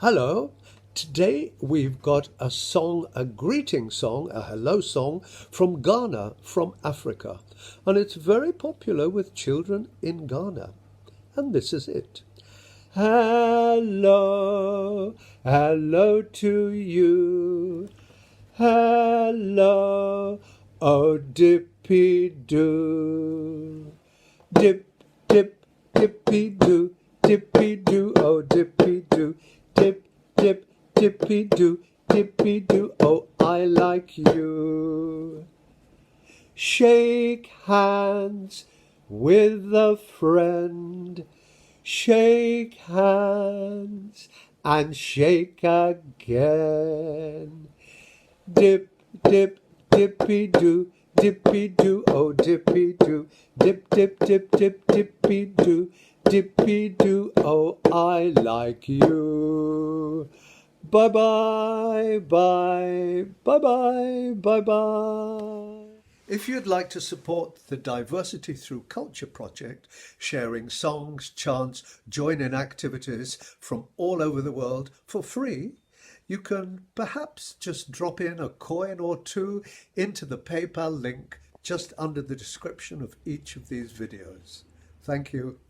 Hello. Today we've got a song, a greeting song, a hello song from Ghana, from Africa. And it's very popular with children in Ghana. And this is it. Hello, hello to you. Hello, oh Dipidu. Dip, dip, Dipidu, Dipidu, oh Dipidu. Dip, dip, Dipidu, Dipidu, oh I like you. Shake hands with a friend. Shake hands and shake again. Dip, dip, Dipidu, Dipidu, oh Dipidu. Dip, dip, dip, dip, Dipidu, Dipidu, oh I like you. Bye bye, bye, bye bye, bye bye. If you'd like to support the Diversity Through Culture project, sharing songs, chants, join-in activities from all over the world for free, you can perhaps just drop in a coin or two into the PayPal link just under the description of each of these videos. Thank you.